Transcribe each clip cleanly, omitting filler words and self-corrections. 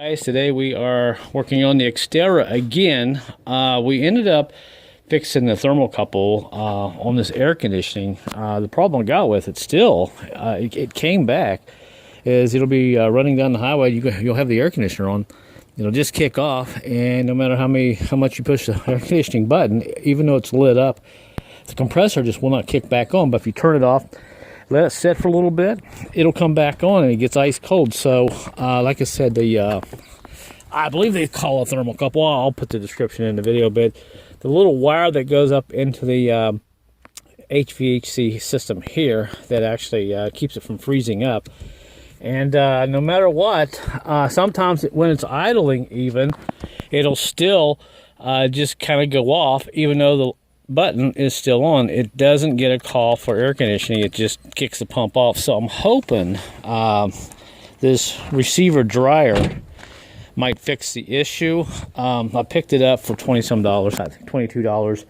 Guys, today we are working on the Xterra again. We ended up fixing the thermocouple on this air conditioning. The problem I got with it still, it came back, is it'll be running down the highway. You'll have the air conditioner on. It'll just kick off, and no matter how much you push the air conditioning button, even though it's lit up, the compressor just will not kick back on. But if you turn it off, let it sit for a little bit, it'll come back on and it gets ice cold. So like I said, I believe they call it thermocouple. I'll put the description in the video, but the little wire that goes up into the HVAC system here that actually keeps it from freezing up. And no matter what, sometimes when it's idling even, it'll still just kind of go off even though the button is still on. It doesn't get a call for air conditioning. It just kicks the pump off. So I'm hoping this receiver dryer might fix the issue. I picked it up for $20-some, I think $22.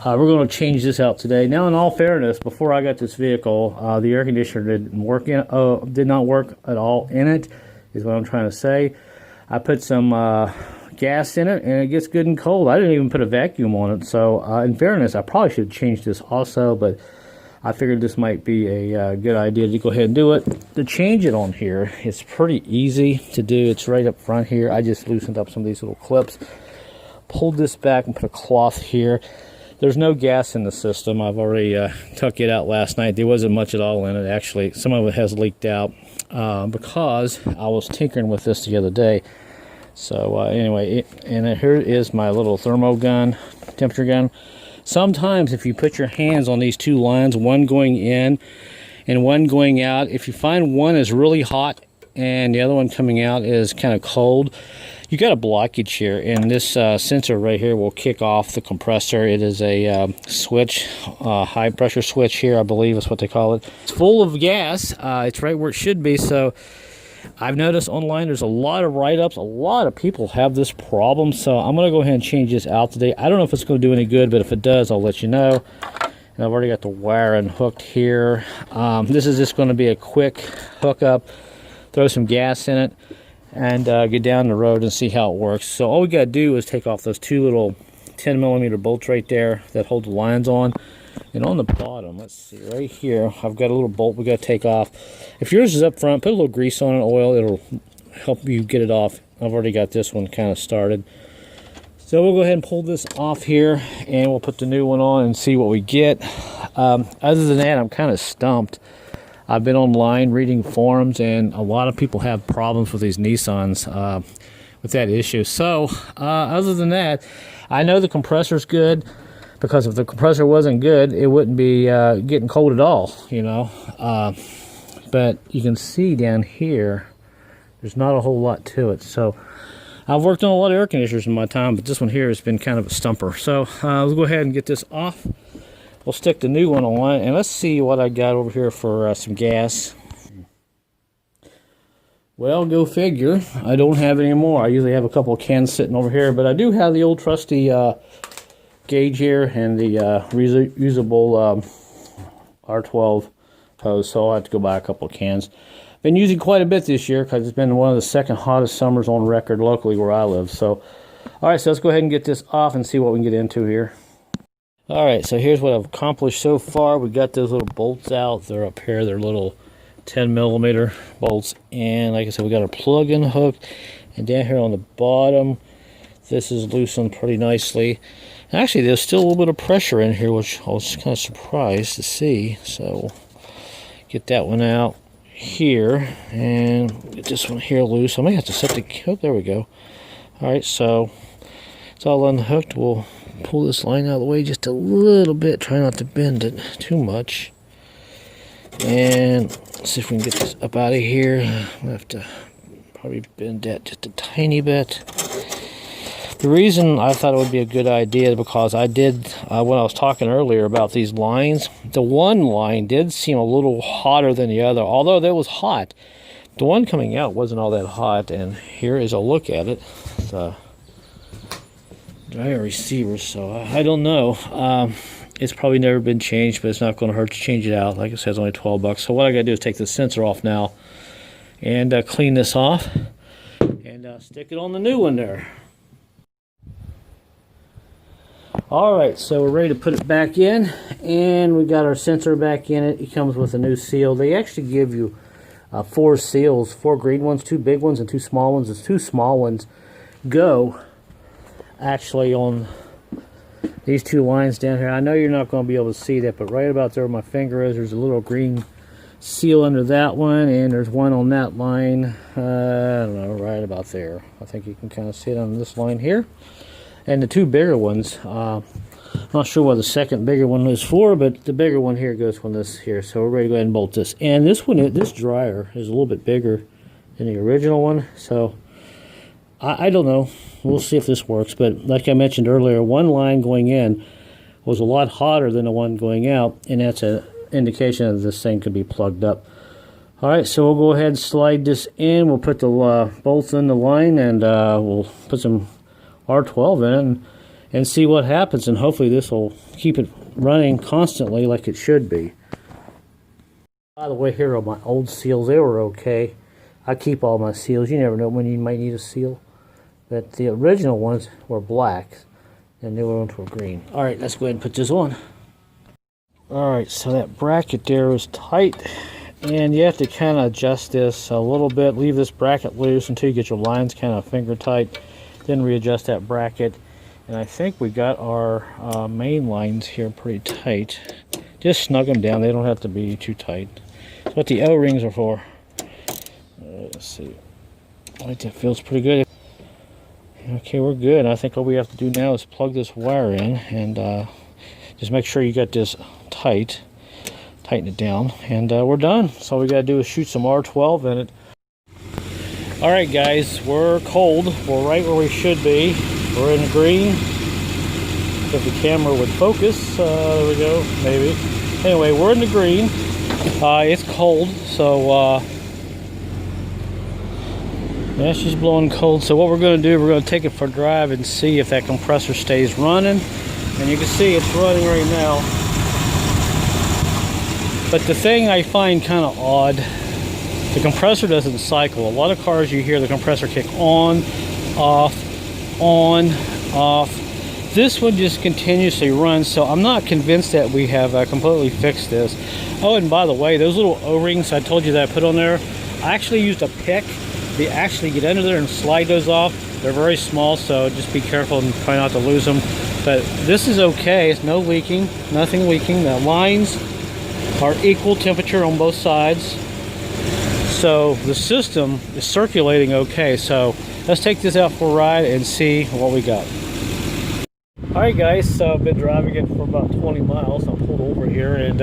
We're going to change this out today. Now, in all fairness, before I got this vehicle, the air conditioner did not work at all in it, is what I'm trying to say. I put some gas in it, and it gets good and cold. I didn't even put a vacuum on it. So, in fairness, I probably should have changed this also, but I figured this might be a good idea to go ahead and do it. To change it on here, it's pretty easy to do. It's right up front here. I just loosened up some of these little clips, pulled this back, and put a cloth here. There's no gas in the system. I've already took it out last night. There wasn't much at all in it, actually. Some of it has leaked out because I was tinkering with this the other day. So anyway, and here is my little thermo gun, temperature gun. Sometimes if you put your hands on these two lines, one going in and one going out, if you find one is really hot and the other one coming out is kind of cold, you got a blockage here, and this sensor right here will kick off the compressor. It is a switch, high pressure switch here, I believe is what they call it. It's full of gas. It's right where it should be. So I've noticed online there's a lot of write-ups. A lot of people have this problem, so I'm going to go ahead and change this out today. I don't know if it's going to do any good, but if it does, I'll let you know. And I've already got the wire unhooked here. This is just going to be a quick hookup. Throw some gas in it and get down the road and see how it works. So all we got to do is take off those two little 10mm bolts right there that hold the lines on. And on the bottom, let's see, right here, I've got a little bolt we got to take off. If yours is up front, put a little grease on it, oil, it'll help you get it off. I've already got this one kind of started. So we'll go ahead and pull this off here, and we'll put the new one on and see what we get. Other than that, I'm kind of stumped. I've been online reading forums, and a lot of people have problems with these Nissans with that issue. So other than that, I know the compressor's good, because if the compressor wasn't good, it wouldn't be getting cold at all, you know. But you can see down here, there's not a whole lot to it. So I've worked on a lot of air conditioners in my time, but this one here has been kind of a stumper. So let's go ahead and get this off. We'll stick the new one on, and let's see what I got over here for some gas. Well, go figure. I don't have any more. I usually have a couple of cans sitting over here, but I do have the old trusty gauge here and the reusable R12 hose, so I'll have to go buy a couple of cans. Been using quite a bit this year because it's been one of the second hottest summers on record locally where I live. So, all right, so let's go ahead and get this off and see what we can get into here. All right, so here's what I've accomplished so far. We got those little bolts out. They're up here. They're little 10mm bolts, and like I said, we got our plug-in hooked, and down here on the bottom, this is loosened pretty nicely. Actually, there's still a little bit of pressure in here, which I was kind of surprised to see. So, get that one out here, and get this one here loose. I may have to set the... Oh, there we go. All right, so it's all unhooked. We'll pull this line out of the way just a little bit. Try not to bend it too much. And let's see if we can get this up out of here. I'm going to have to probably bend that just a tiny bit. The reason I thought it would be a good idea is because I did, when I was talking earlier about these lines, the one line did seem a little hotter than the other, although that was hot. The one coming out wasn't all that hot, and here is a look at it. The dryer receiver, so I don't know. It's probably never been changed, but it's not going to hurt to change it out. Like I said, it's only $12. So what I got to do is take the sensor off now and clean this off. And and stick it on the new one there. Alright, so we're ready to put it back in, and we got our sensor back in it. It comes with a new seal. They actually give you 4 seals, 4 green ones, 2 big ones and 2 small ones. The 2 small ones go actually on these 2 lines down here. I know you're not going to be able to see that, but right about there where my finger is, there's a little green seal under that one, and there's one on that line, I don't know, right about there. I think you can kind of see it on this line here. And the 2 bigger ones, I'm not sure what the second bigger one is for, but the bigger one here goes on this here. So we're ready to go ahead and bolt this. And this one, this dryer is a little bit bigger than the original one, so I don't know. We'll see if this works. But like I mentioned earlier, one line going in was a lot hotter than the one going out, and that's an indication that this thing could be plugged up. Alright, so we'll go ahead and slide this in. We'll put the bolts in the line, and we'll put some R12 in and see what happens, and hopefully this will keep it running constantly like it should be. By the way, here are my old seals. They were okay. I keep all my seals. You never know when you might need a seal. But the original ones were black and the new ones were green. Alright, let's go ahead and put this on. Alright, so that bracket there is tight, and you have to kind of adjust this a little bit. Leave this bracket loose until you get your lines kind of finger tight. Then readjust that bracket, and I think we got our main lines here pretty tight. Just snug them down. They don't have to be too tight. That's what the O-rings are for. Let's see. I think that feels pretty good. Okay, we're good. I think all we have to do now is plug this wire in, and just make sure you got this tight. Tighten it down, and we're done. So all we got to do is shoot some R12 in it. Alright guys, we're cold. We're right where we should be. We're in the green. If the camera would focus, there we go, maybe. Anyway, we're in the green. It's cold, so yeah, she's blowing cold. So what we're going to do, we're going to take it for a drive and see if that compressor stays running. And you can see it's running right now. But the thing I find kind of odd, the compressor doesn't cycle. A lot of cars you hear the compressor kick on, off, on, off. This one just continuously runs, so I'm not convinced that we have completely fixed this. Oh, and by the way, those little O-rings I told you that I put on there, I actually used a pick to actually get under there and slide those off. They're very small, so just be careful and try not to lose them. But this is okay. It's no leaking, nothing leaking. The lines are equal temperature on both sides. So the system is circulating okay. So let's take this out for a ride and see what we got. Alright guys, so I've been driving it for about 20 miles. I pulled over here, and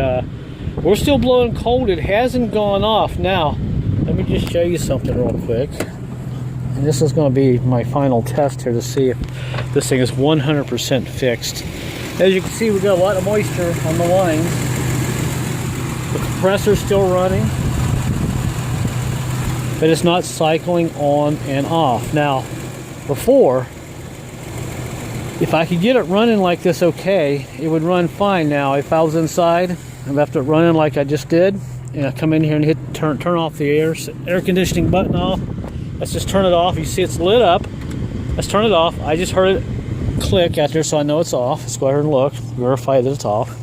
we're still blowing cold. It hasn't gone off. Now, let me just show you something real quick. And this is going to be my final test here to see if this thing is 100% fixed. As you can see, we got a lot of moisture on the lines. The compressor's still running, but it's not cycling on and off. Now, before, if I could get it running like this okay, it would run fine. Now, if I was inside and left it running like I just did, and I come in here and turn off the air conditioning button off, let's just turn it off. You see it's lit up. Let's turn it off. I just heard it click out there, so I know it's off. Let's go ahead and look, verify that it's off.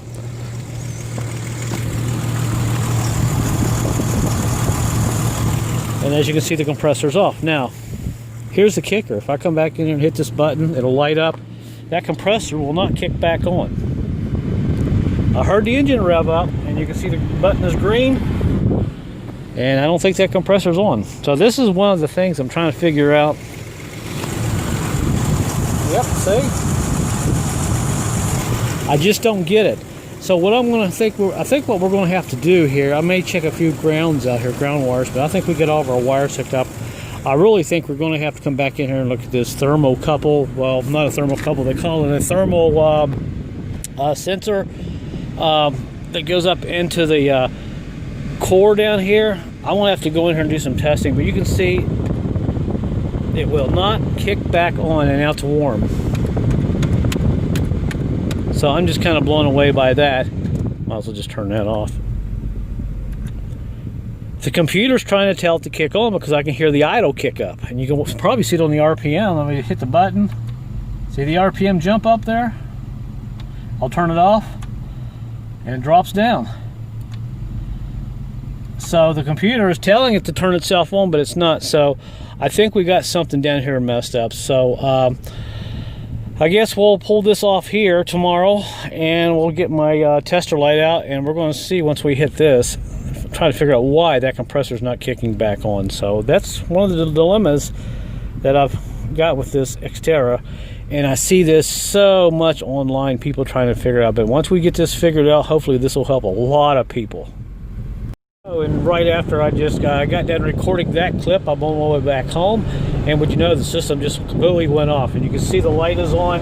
And as you can see, the compressor's off. Now, here's the kicker. If I come back in here and hit this button, it'll light up. That compressor will not kick back on. I heard the engine rev up, and you can see the button is green, and I don't think that compressor's on. So this is one of the things I'm trying to figure out. Yep, see? I just don't get it. So what I'm going to think, I think what we're going to have to do here, I may check a few grounds out here, ground wires, but I think we get all of our wires hooked up. I really think we're going to have to come back in here and look at this thermocouple. Well, not a thermocouple, they call it a thermal sensor that goes up into the core down here. I won't have to go in here and do some testing, but you can see it will not kick back on, and now it's warm. So I'm just kind of blown away by that. Might as well just turn that off. The computer's trying to tell it to kick on because I can hear the idle kick up. And you can probably see it on the RPM. Let me hit the button. See the RPM jump up there? I'll turn it off and it drops down. So the computer is telling it to turn itself on, but it's not. So I think we got something down here messed up. So I guess we'll pull this off here tomorrow and we'll get my tester light out and we're going to see once we hit this, try to figure out why that compressor is not kicking back on. So that's one of the dilemmas that I've got with this Xterra, and I see this so much online, people trying to figure it out. But once we get this figured out, hopefully this will help a lot of people. Oh, and right after I just got done recording that clip, I'm on my way back home, and would you know, the system just completely went off, and you can see the light is on,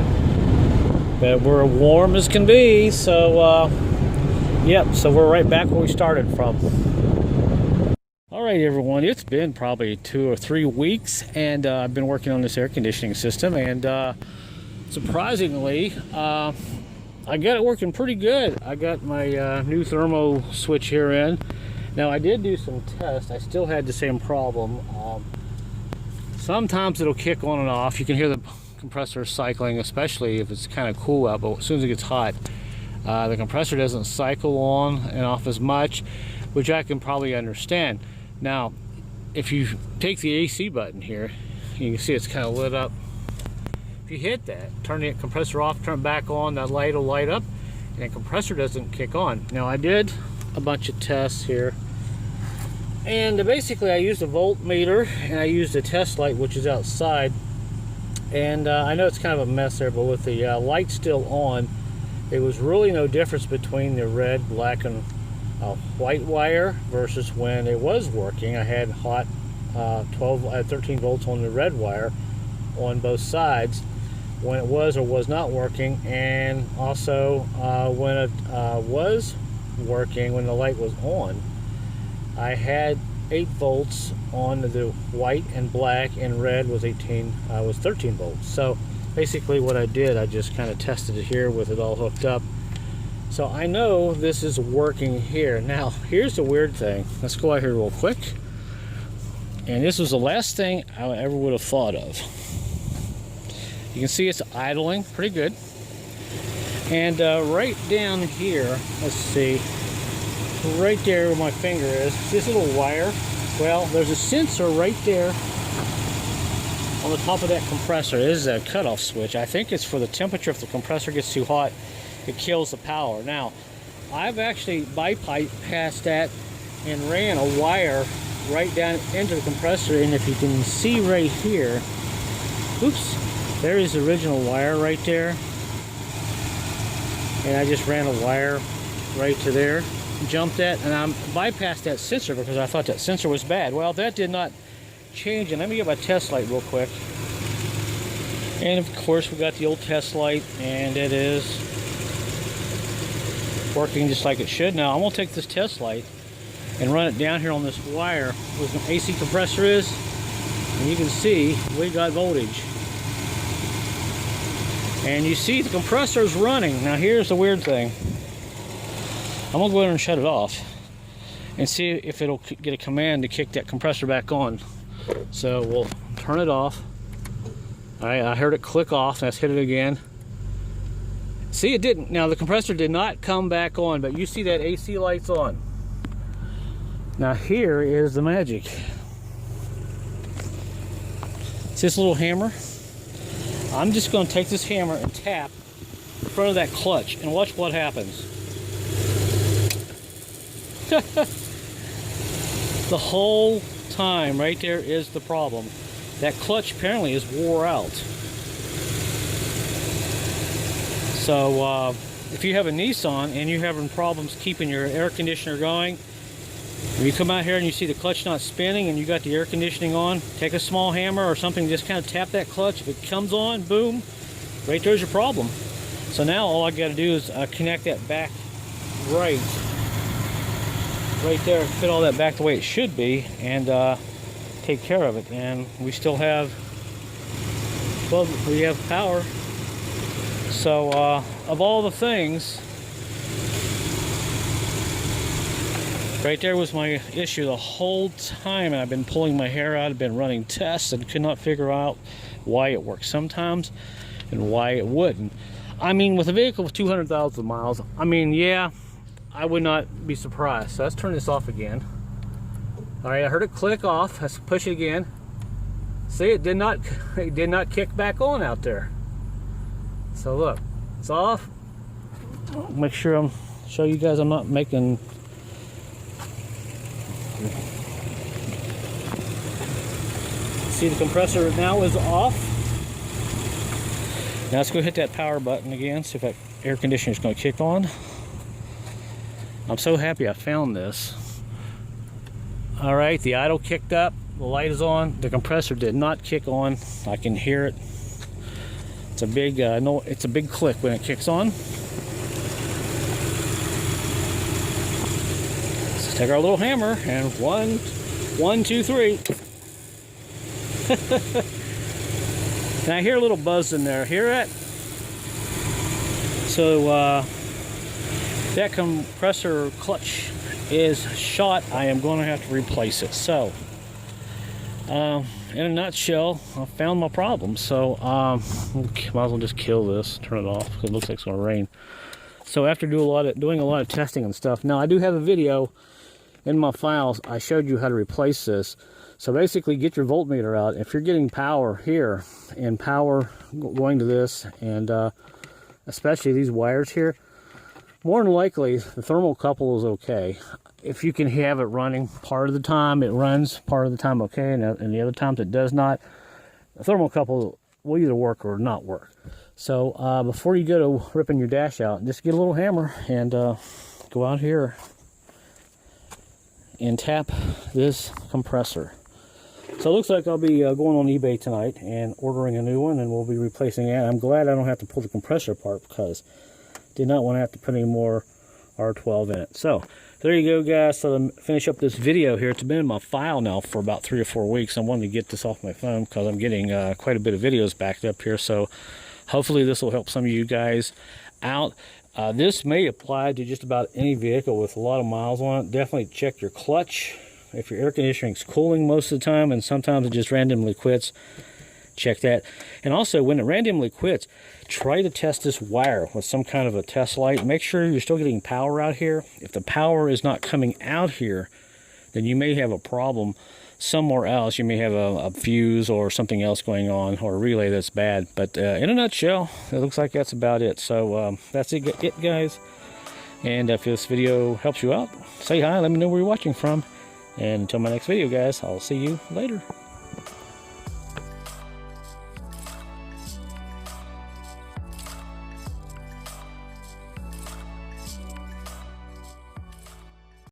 but we're warm as can be. So yep, so we're right back where we started from. All right, everyone, it's been probably 2 or 3 weeks, and I've been working on this air conditioning system, and surprisingly, I got it working pretty good. I got my new thermo switch here in. Now, I did do some tests. I still had the same problem. Sometimes it'll kick on and off. You can hear the compressor cycling, especially if it's kind of cool out, but as soon as it gets hot, the compressor doesn't cycle on and off as much, which I can probably understand. Now, if you take the AC button here, you can see it's kind of lit up. If you hit that, turn the compressor off, turn it back on, that light will light up, and the compressor doesn't kick on. Now, I did a bunch of tests here, and basically I used a voltmeter and I used a test light, which is outside, and I know it's kind of a mess there, but with the light still on, there was really no difference between the red, black, and white wire versus when it was working. I had hot 13 volts on the red wire on both sides when it was or was not working, and also when it was working, when the light was on, I had 8 volts on the white and black, and red was 13 volts. So basically what I did, I just kind of tested it here with it all hooked up. So I know this is working here. Now, here's the weird thing. Let's go out here real quick. And this was the last thing I ever would have thought of. You can see it's idling pretty good. And right down here, let's see, right there where my finger is, see this little wire? Well, there's a sensor right there on the top of that compressor. It is a cutoff switch. I think it's for the temperature. If the compressor gets too hot, it kills the power. Now, I've actually bypassed that and ran a wire right down into the compressor, and if you can see right here, oops, there is the original wire right there, and I just ran a wire right to there, jumped that, and I bypassed that sensor because I thought that sensor was bad. Well, that did not change, and let me get my test light real quick. And of course we got the old test light, and it is working just like it should. Now I'm going to take this test light and run it down here on this wire where the AC compressor is, and you can see we got voltage. And you see the compressor is running. Now here's the weird thing. I'm going to go ahead and shut it off and see if it'll get a command to kick that compressor back on. So we'll turn it off. Alright, I heard it click off. Let's hit it again. See, it didn't. Now the compressor did not come back on, but you see that AC light's on. Now here is the magic. See this little hammer? I'm just going to take this hammer and tap in front of that clutch and watch what happens. The whole time right there is the problem. That clutch apparently is wore out. So if you have a Nissan and you're having problems keeping your air conditioner going, when you come out here and you see the clutch not spinning and you got the air conditioning on, take a small hammer or something, just kind of tap that clutch. If it comes on, boom, right there's your problem. So now all I got to do is connect that back right there, fit all that back the way it should be, and take care of it. And we still have, well, we have power. So of all the things Right there was my issue the whole time, and I've been pulling my hair out. I've been running tests and could not figure out why it works sometimes and why it wouldn't. I mean, with a vehicle with 200,000 miles, I mean, yeah, I would not be surprised. So let's turn this off again. All right, I heard it click off. Let's push it again. See, it did not kick back on out there. So look, it's off. Make sure show you guys I'm not making. See, the compressor now is off. Now let's go hit that power button again, see if that air conditioner is going to kick on. I'm so happy I found this. All right, the idle kicked up, the light is on, the compressor did not kick on. I can hear it. It's a big, no, it's a big click when it kicks on. Let's take our little hammer and 1, 2, 3. Now I hear a little buzz in there. Hear it? So that compressor clutch is shot. I am going to have to replace it. So in a nutshell, I found my problem. So might as well just kill this, turn it off, because it looks like it's going to rain. So after doing a lot of testing and stuff, now I do have a video in my files. I showed you how to replace this. So basically, get your voltmeter out. If you're getting power here and power going to this, and especially these wires here, more than likely the thermocouple is okay. If you can have it running part of the time, it runs part of the time okay, and the other times it does not. The thermocouple will either work or not work. So before you go to ripping your dash out, just get a little hammer and go out here and tap this compressor. So it looks like I'll be going on eBay tonight and ordering a new one, and we'll be replacing it. I'm glad I don't have to pull the compressor apart, because I did not want to have to put any more R12 in it. So there you go, guys. So to finish up this video here, it's been in my file now for about 3 or 4 weeks. I wanted to get this off my phone because I'm getting quite a bit of videos backed up here. So hopefully this will help some of you guys out. This may apply to just about any vehicle with a lot of miles on it. Definitely check your clutch. If your air conditioning is cooling most of the time, and sometimes it just randomly quits, check that. And also, when it randomly quits, try to test this wire with some kind of a test light. Make sure you're still getting power out here. If the power is not coming out here, then you may have a problem somewhere else. You may have a fuse or something else going on, or a relay that's bad. But in a nutshell, it looks like that's about it. So that's it, guys. And if this video helps you out, say hi, let me know where you're watching from. And until my next video, guys, I'll see you later.